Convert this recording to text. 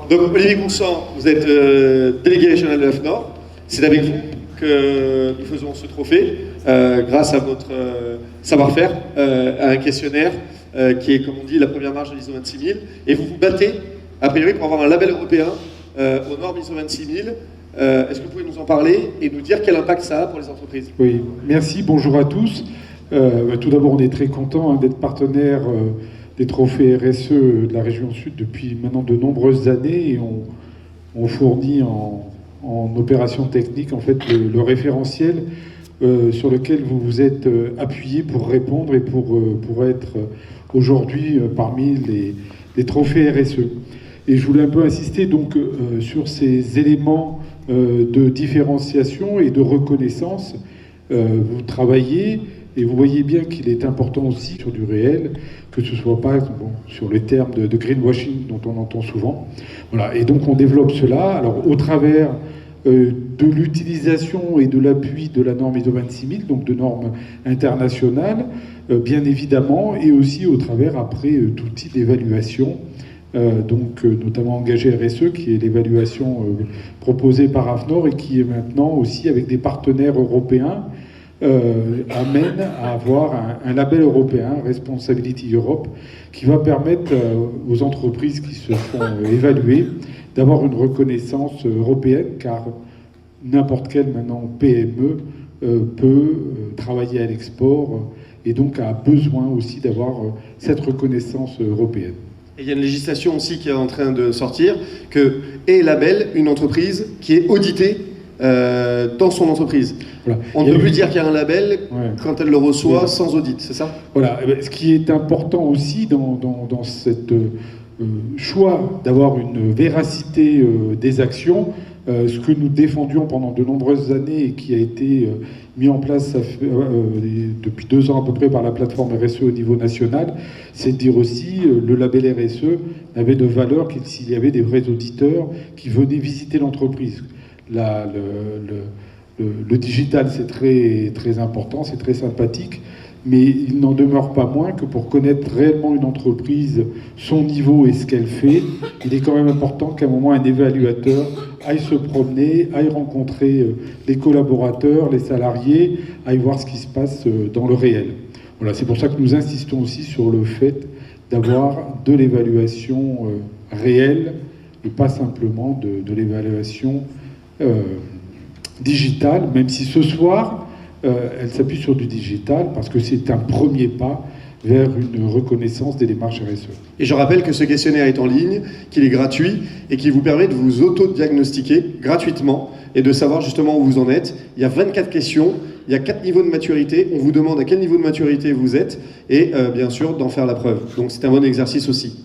Donc Olivier Constant, vous êtes délégué régional de l'AFNOR. C'est avec vous que nous faisons ce trophée, grâce à votre savoir-faire, à un questionnaire qui est, comme on dit, la première marche de l'ISO 26000. Et vous vous battez, a priori, pour avoir un label européen aux normes ISO 26000. Est-ce que vous pouvez nous en parler et nous dire quel impact ça a pour les entreprises? Oui, merci, bonjour à tous. Tout d'abord, on est très content d'être partenaire des trophées RSE de la région Sud depuis maintenant de nombreuses années, et on fournit en opération technique en fait le référentiel sur lequel vous vous êtes appuyé pour répondre et pour être aujourd'hui parmi les trophées RSE. Et je voulais un peu insister donc sur ces éléments de différenciation et de reconnaissance. Vous travaillez et vous voyez bien qu'il est important aussi sur du réel, que ce soit pas sur les termes de greenwashing dont on entend souvent. Voilà. Et donc on développe cela alors au travers de l'utilisation et de l'appui de la norme ISO 26000, donc de normes internationales, bien évidemment, et aussi au travers après d'outils d'évaluation, notamment Engagé RSE, qui est l'évaluation proposée par AFNOR et qui est maintenant aussi avec des partenaires européens amène à avoir un label européen, Responsibility Europe, qui va permettre aux entreprises qui se font évaluer d'avoir une reconnaissance européenne, car n'importe quelle maintenant PME peut travailler à l'export et donc a besoin aussi d'avoir cette reconnaissance européenne. Et il y a une législation aussi qui est en train de sortir, que est label une entreprise qui est auditée dans son entreprise. Voilà. On ne peut plus dire qu'il y a un label quand elle le reçoit sans audit, c'est ça? Voilà. Ce qui est important aussi dans cette choix d'avoir une véracité des actions, ce que nous défendions pendant de nombreuses années et qui a été mis en place depuis 2 ans à peu près par la plateforme RSE au niveau national, c'est de dire aussi le label RSE n'avait de valeur que s'il y avait des vrais auditeurs qui venaient visiter l'entreprise. Là, le digital, c'est très, très important, c'est très sympathique, mais il n'en demeure pas moins que pour connaître réellement une entreprise, son niveau et ce qu'elle fait, il est quand même important qu'à un moment, un évaluateur aille se promener, aille rencontrer les collaborateurs, les salariés, aille voir ce qui se passe dans le réel. Voilà, c'est pour ça que nous insistons aussi sur le fait d'avoir de l'évaluation réelle et pas simplement de l'évaluation digital, même si ce soir, elle s'appuie sur du digital, parce que c'est un premier pas vers une reconnaissance des démarches RSE. Et je rappelle que ce questionnaire est en ligne, qu'il est gratuit, et qu'il vous permet de vous auto-diagnostiquer gratuitement, et de savoir justement où vous en êtes. Il y a 24 questions, il y a 4 niveaux de maturité, on vous demande à quel niveau de maturité vous êtes, et bien sûr d'en faire la preuve. Donc c'est un bon exercice aussi.